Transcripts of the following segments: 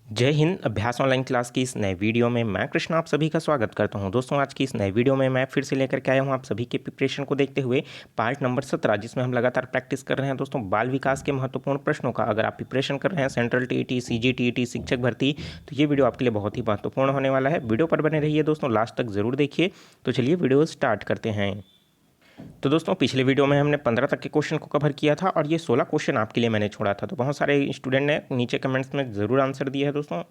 जय हिंद। अभ्यास online class की इस नए वीडियो में मैं कृष्ण आप सभी का स्वागत करता हूं। दोस्तों आज की इस नए वीडियो में मैं फिर से लेकर के आया हूं आप सभी के प्रिपरेशन को देखते हुए पार्ट नंबर 17, जिसमें हम लगातार प्रैक्टिस कर रहे हैं दोस्तों बाल विकास के महत्वपूर्ण प्रश्नों का। अगर आप प्रिपरेशन कर रहे हैं सेंट्रल टीईटी, सीजीटीईटी, शिक्षक भर्ती, तो ये वीडियो आपके लिए बहुत ही महत्वपूर्ण होने वाला है। वीडियो पर बने रहिए दोस्तों, लास्ट तक जरूर देखिए। तो चलिए वीडियो स्टार्ट करते हैं। तो दोस्तों पिछले वीडियो में हमने 15 तक के क्वेश्चन को कवर किया था और ये 16 क्वेश्चन आपके लिए मैंने छोड़ा था। तो बहुत सारे स्टूडेंट ने नीचे कमेंट्स में ज़रूर आंसर दिया है दोस्तों।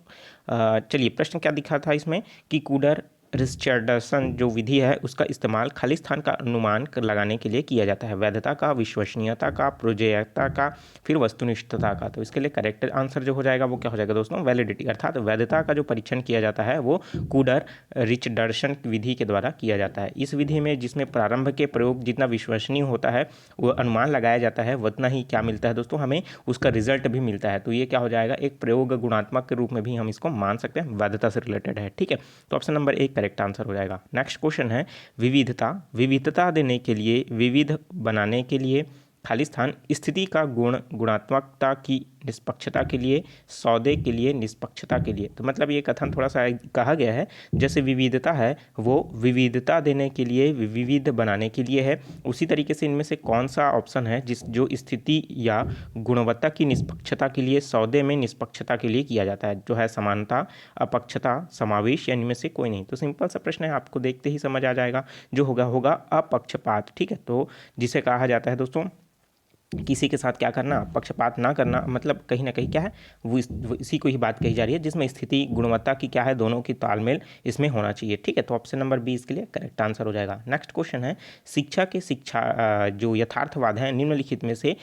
चलिए प्रश्न क्या दिखा था इसमें कि कूडर रिचर्डसन जो विधि है उसका इस्तेमाल खाली स्थान का अनुमान लगाने के लिए किया जाता है। वैधता का, विश्वसनीयता का, प्रोजेयता का, फिर वस्तुनिष्ठता का। तो इसके लिए करेक्ट आंसर जो हो जाएगा वो क्या हो जाएगा दोस्तों, वैलिडिटी। अर्थात वैधता का जो परीक्षण किया जाता है वो कूडर रिचर्डसन विधि के द्वारा किया जाता है। इस विधि में जिसमें प्रारंभ के प्रयोग जितना विश्वसनीय होता है वो अनुमान लगाया जाता है, उतना ही क्या मिलता है दोस्तों, हमें उसका रिजल्ट भी मिलता है। तो ये क्या हो जाएगा, एक प्रयोग गुणात्मक के रूप में भी हम इसको मान सकते हैं, वैधता से रिलेटेड है। ठीक है, तो ऑप्शन नंबर 1 करेक्ट आंसर हो जाएगा। नेक्स्ट क्वेश्चन है विविधता। विविधता देने के लिए, विविध बनाने के लिए, खाली स्थान, स्थिति का गुण, गुणात्मकता की निष्पक्षता के लिए, सौदे के लिए, निष्पक्षता के लिए। तो मतलब ये कथन थोड़ा सा कहा गया है, जैसे विविधता है वो विविधता देने के लिए, विविध बनाने के लिए है, उसी तरीके से इनमें से कौन सा ऑप्शन है जो स्थिति या गुणवत्ता की निष्पक्षता के लिए, सौदे में निष्पक्षता के लिए किया जाता है, जो है समानता, अपक्षता, समावेश, या इनमें से कोई नहीं। तो सिंपल सा प्रश्न है, आपको देखते ही समझ आ जाएगा। जो होगा अपक्षपात। ठीक है, तो जिसे कहा जाता है दोस्तों किसी के साथ क्या करना, पक्षपात ना करना। मतलब कहीं ना कहीं क्या है वो इसी को ही बात कही जा रही है, जिसमें स्थिति गुणवत्ता की क्या है, दोनों की तालमेल इसमें होना चाहिए। ठीक है, तो ऑप्शन नंबर 20 के लिए करेक्ट आंसर हो जाएगा। नेक्स्ट क्वेश्चन है शिक्षा जो यथार्थवाद है निम्नलिखित में से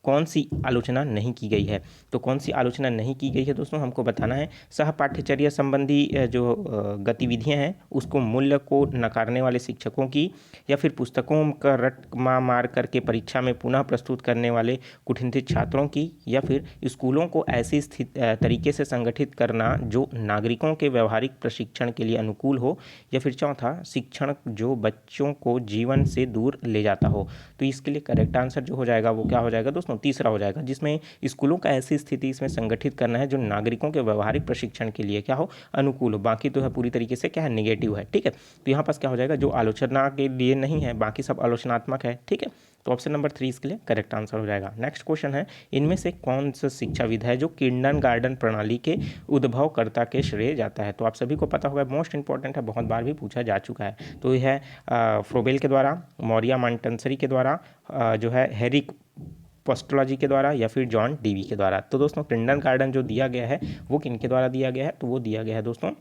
कौन सी आलोचना नहीं की गई है। तो कौन सी आलोचना नहीं की गई है दोस्तों, हमको बताना है। सहपाठ्यचर्या संबंधी जो गतिविधियां हैं उसको मूल्य को नकारने वाले शिक्षकों की, या फिर पुस्तकों का रटमा मार करके परीक्षा में पुनः प्रस्तुत करने वाले कुठिनथित छात्रों की, या फिर स्कूलों को ऐसी तरीके से संगठित करना जो नागरिकों के व्यवहारिक प्रशिक्षण के लिए अनुकूल हो, या फिर चौथा शिक्षण जो बच्चों को जीवन से दूर ले जाता हो। तो इसके लिए करेक्ट आंसर जो हो जाएगा वो क्या हो जाएगा दोस्तों, तीसरा हो जाएगा, जिसमें स्कूलों का ऐसी स्थिति इसमें संगठित करना है जो नागरिकों के व्यवहारिक प्रशिक्षण के लिए क्या हो, अनुकूल हो। बाकी तो है पूरी तरीके से क्या है, नेगेटिव है। ठीक है, तो यहाँ पास क्या हो जाएगा, जो आलोचना के लिए नहीं है, बाकी सब आलोचनात्मक है। ठीक है, तो ऑप्शन नंबर 3 इसके लिए करेक्ट आंसर हो जाएगा। नेक्स्ट क्वेश्चन है इनमें से कौन सा शिक्षाविद है जो किंडरगार्टन प्रणाली के उद्भवकर्ता के श्रेय जाता है। तो आप सभी को पता होगा, मोस्ट इंपॉर्टेंट है, बहुत बार भी पूछा जा चुका है। तो यह है फ्रोबेल के द्वारा, मौर्य मॉन्टेसरी के द्वारा, जो है हेरिक पोस्टोलॉजी के द्वारा, या फिर जॉन डीवी के द्वारा। तो दोस्तों किंडरगार्टन जो दिया गया है वो किनके द्वारा दिया गया है, तो वो दिया गया है दोस्तों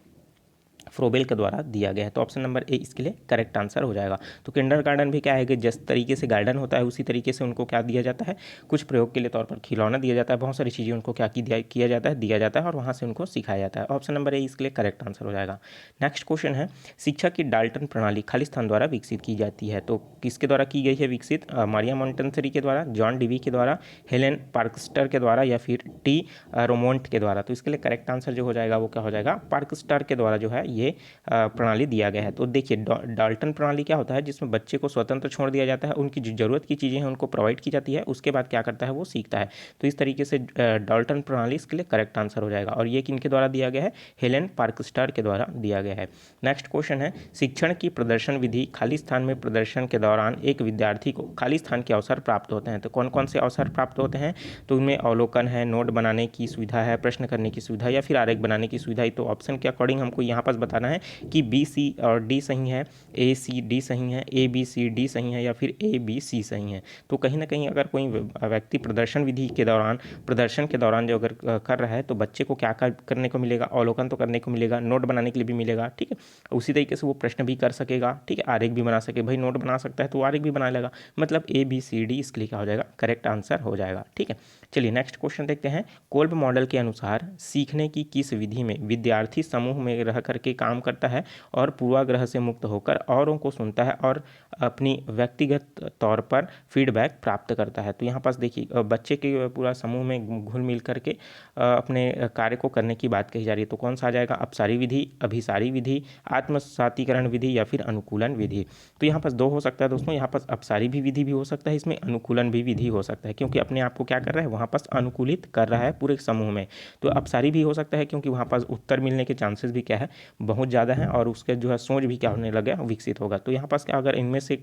फ्रोबेल के द्वारा दिया गया है। तो ऑप्शन नंबर ए इसके लिए करेक्ट आंसर हो जाएगा। तो किंडरगार्टन भी क्या है कि जिस तरीके से गार्डन होता है उसी तरीके से उनको क्या दिया जाता है, कुछ प्रयोग के लिए तौर पर खिलौना दिया जाता है, बहुत सारी चीज़ें उनको क्या किया जाता है, दिया जाता है, और वहाँ से उनको सिखाया जाता है। ऑप्शन नंबर ए इसके लिए करेक्ट आंसर हो जाएगा। नेक्स्ट क्वेश्चन है शिक्षा की डाल्टन प्रणाली खालिस्तान द्वारा विकसित की जाती है। तो किसके द्वारा की गई है विकसित, मारिया मॉन्टेसरी के द्वारा, जॉन डीवी के द्वारा, हेलेन पार्कस्टर के द्वारा, या फिर टी रोमोंट के द्वारा। तो इसके लिए करेक्ट आंसर जो हो जाएगा वो क्या हो जाएगा, पार्कस्टर के द्वारा जो है ये प्रणाली दिया गया है। तो देखिए डाल्टन प्रणाली क्या होता है, जिसमें बच्चे को स्वतंत्र छोड़ दिया जाता है, उनकी जो जरूरत की चीज़ें हैं उनको प्रोवाइड की जाती है, उसके बाद क्या करता है वो सीखता है। तो इस तरीके से डाल्टन प्रणाली इसके लिए करेक्ट आंसर हो जाएगा। और ये किनके द्वारा दिया गया है, हेलेन पार्कस्टर के द्वारा दिया गया है। नेक्स्ट क्वेश्चन है शिक्षण की प्रदर्शन विधि खाली स्थान में प्रदर्शन के दौरान एक विद्यार्थी को खाली स्थान के अवसर प्राप्त होते हैं। तो कौन कौन से अवसर प्राप्त होते हैं, तो उनमें अवलोकन है, नोट बनाने की सुविधा है, प्रश्न करने की सुविधा, या फिर आरेख बनाने की सुविधा। तो ऑप्शन के अकॉर्डिंग हमको यहाँ पास बताना है कि बी सी और डी सही है, ए सी डी सही है, ए बी सी डी सही है, या फिर ए बी सी सही है। तो कहीं ना कहीं अगर कोई व्यक्ति प्रदर्शन विधि के दौरान, प्रदर्शन के दौरान जो अगर कर रहा है तो बच्चे को क्या करने को मिलेगा, अवलोकन तो करने को मिलेगा, नोट बनाने के लिए भी मिलेगा। ठीक है, उसी तरीके से वो प्रश्न भी कर सकेगा। ठीक है, आरेख भी बना सके, भाई नोट बना सकता है तो आरेख भी बना लेगा। मतलब ए बी सी डी इसके लिए क्या हो जाएगा, करेक्ट आंसर हो जाएगा। ठीक है, चलिए नेक्स्ट क्वेश्चन देखते हैं। कोल्ब मॉडल के अनुसार सीखने की किस विधि में विद्यार्थी समूह में रहकर करके काम करता है और पूर्वाग्रह से मुक्त होकर औरों को सुनता है और अपनी व्यक्तिगत तौर पर फीडबैक प्राप्त करता है। तो यहाँ पास देखिए बच्चे के पूरा समूह में घुल मिल करके अपने कार्य को करने की बात कही जा रही है। तो कौन सा आ जाएगा? अपसारी विधि, अभिसारी विधि, आत्मसातीकरण विधि या फिर अनुकूलन विधि। तो यहाँ पास दो हो सकता है दोस्तों, यहाँ पास अपसारी भी विधि भी हो सकता है, इसमें अनुकूलन भी विधि हो सकता है, क्योंकि अपने आप को क्या कर रहा है वहाँ पास अनुकूलित कर रहा है पूरे समूह में। तो अपसारी भी हो सकता है क्योंकि वहाँ पास उत्तर मिलने के चांसेस भी क्या है बहुत ज़्यादा है और उसके जो है सोच भी क्या होने लगे विकसित होगा। तो यहाँ पास क्या अगर इनमें से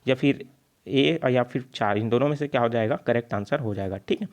या फिर ए या फिर चार, इन दोनों में से क्या हो जाएगा? करेक्ट आंसर हो जाएगा। ठीक है,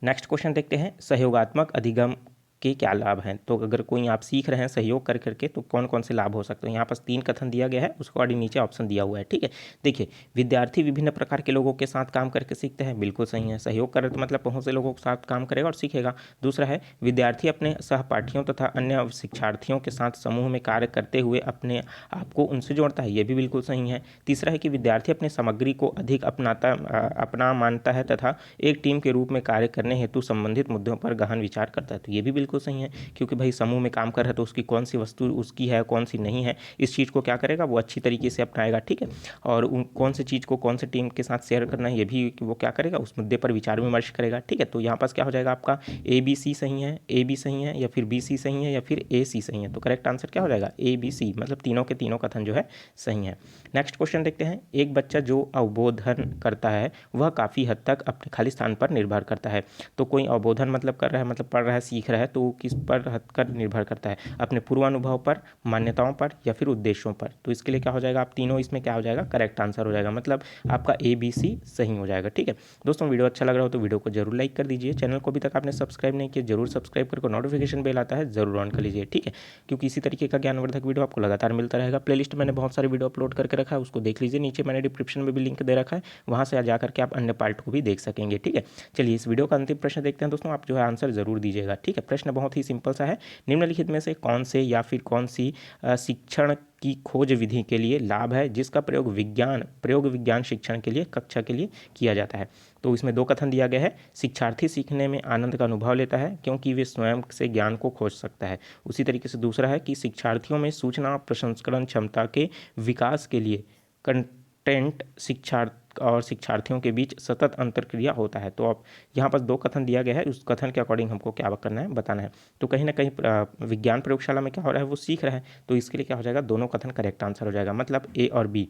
नेक्स्ट क्वेश्चन देखते हैं, सहयोगात्मक अधिगम के क्या लाभ हैं? तो अगर कोई आप सीख रहे हैं सहयोग कर करके तो कौन कौन से लाभ हो सकते हैं? यहाँ पास 3 कथन दिया गया है, उसके अकॉर्डिंग नीचे ऑप्शन दिया हुआ है। ठीक है, देखिए विद्यार्थी विभिन्न प्रकार के लोगों के साथ काम करके सीखते हैं, बिल्कुल सही है। सहयोग करे तो मतलब बहुत से लोगों के साथ काम करेगा और सीखेगा। दूसरा है विद्यार्थी अपने सहपाठियों तथा अन्य शिक्षार्थियों के साथ समूह में कार्य करते हुए अपने आप को उनसे जोड़ता है, ये भी बिल्कुल सही है। तीसरा है कि विद्यार्थी अपने सामग्री को अधिक अपना मानता है तथा एक टीम के रूप में कार्य करने हेतु संबंधित मुद्दों पर गहन विचार करता है, तो ये भी बिल्कुल सही है, क्योंकि भाई समूह में काम कर रहा है तो उसकी कौन सी वस्तु उसकी है कौन सी नहीं है, इस चीज़ को क्या करेगा वो अच्छी तरीके से अपनाएगा। ठीक है, और कौन सी चीज़ को कौन से टीम के साथ शेयर करना है ये भी वो क्या करेगा उस मुद्दे पर विचार विमर्श करेगा। ठीक है, तो यहाँ पास क्या हो जाएगा आपका ABC सही है, AB सही है या फिर BC सही है या फिर AC सही है। तो करेक्ट आंसर क्या हो जाएगा? ABC, मतलब तीनों के तीनों कथन जो है सही है। नेक्स्ट क्वेश्चन देखते हैं, एक बच्चा जो अवबोधन करता है वह काफ़ी हद तक अपने खाली स्थान पर निर्भर करता है। तो कोई अवबोधन मतलब कर रहा है, मतलब पढ़ रहा है, सीख रहा है, तो किस पर हटकर निर्भर करता है? अपने पूर्वानुभव पर, मान्यताओं पर या फिर उद्देश्यों पर। तो इसके लिए क्या हो जाएगा? आप तीनों इसमें क्या हो जाएगा? करेक्ट आंसर हो जाएगा, मतलब आपका ABC सही हो जाएगा। ठीक है दोस्तों, वीडियो अच्छा लग रहा हो तो वीडियो को जरूर लाइक कर दीजिए। चैनल को अभी तक आपने सब्सक्राइब नहीं किया जरूर सब्सक्राइब करके नोटिफिकेशन बेल आता है जरूर ऑन कर लीजिए। ठीक है, क्योंकि इसी तरीके का ज्ञानवर्धक वीडियो आपको लगातार मिलता रहेगा। प्लेलिस्ट मैंने बहुत सारे वीडियो अपलोड करके रखा है, उसको देख लीजिए, नीचे मैंने डिस्क्रिप्शन में भी लिंक दे रखा है, वहाँ से जा करके आप अन्य पार्ट को भी देख सकेंगे। ठीक है, चलिए इस वीडियो का अंतिम प्रश्न देखते हैं दोस्तों, आप जो है आंसर जरूर दीजिएगा। ठीक है, प्रश्न बहुत ही सिंपल सा है, निम्नलिखित में से कौन से या फिर कौन सी शिक्षण की खोज विधि के लिए लाभ है जिसका प्रयोग विज्ञान शिक्षण के लिए कक्षा के लिए किया जाता है? तो इसमें 2 कथन दिया गया है, शिक्षार्थी सीखने में आनंद का अनुभव लेता है क्योंकि वे स्वयं से ज्ञान को खोज सकता है। उसी तरीके से दूसरा है कि शिक्षार्थियों में सूचना प्रसंस्करण क्षमता के विकास के लिए कंटेंट शिक्षार्थियों के बीच सतत अंतरक्रिया होता है। तो अब यहाँ पर 2 कथन दिया गया है, उस कथन के अकॉर्डिंग हमको क्या करना है बताना है। तो कहीं ना कहीं विज्ञान प्रयोगशाला में क्या हो रहा है वो सीख रहा है, तो इसके लिए क्या हो जाएगा? दोनों कथन करेक्ट आंसर हो जाएगा, मतलब A और B।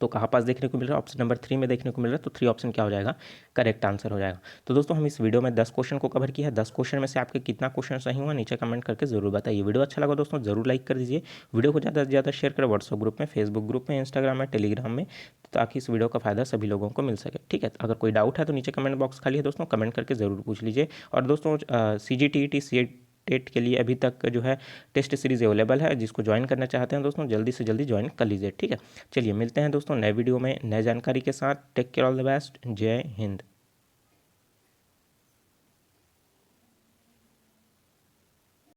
तो कहाँ पास देखने को मिल रहा है? ऑप्शन नंबर 3 में देखने को मिल रहा है, तो 3 ऑप्शन क्या हो जाएगा? करेक्ट आंसर हो जाएगा। तो दोस्तों हम इस वीडियो में 10 क्वेश्चन को कवर किया है, 10 क्वेश्चन में से आपके कितना क्वेश्चन सही हुआ नीचे कमेंट करके जरूर बताइए। वीडियो अच्छा लगा दोस्तों जरूर लाइक कर दीजिए, वीडियो को ज़्यादा से ज़्यादा शेयर करें व्हाट्सअप ग्रुप में, फेसबुक ग्रुप में, इंस्टाग्राम में, टेलीग्राम में, ताकि इस वीडियो का फायदा सभी लोगों को मिल सके। ठीक है, अगर कोई डाउट है तो नीचे कमेंट बॉक्स खाली है दोस्तों, कमेंट करके ज़रूर पूछ लीजिए। और दोस्तों CGTET टेट के लिए अभी तक जो है टेस्ट सीरीज़ अवेलेबल है, जिसको ज्वाइन करना चाहते हैं दोस्तों जल्दी से जल्दी ज्वाइन कर लीजिए। ठीक है, चलिए मिलते हैं दोस्तों नए वीडियो में नए जानकारी के साथ। Take care, all the best, जय हिंद।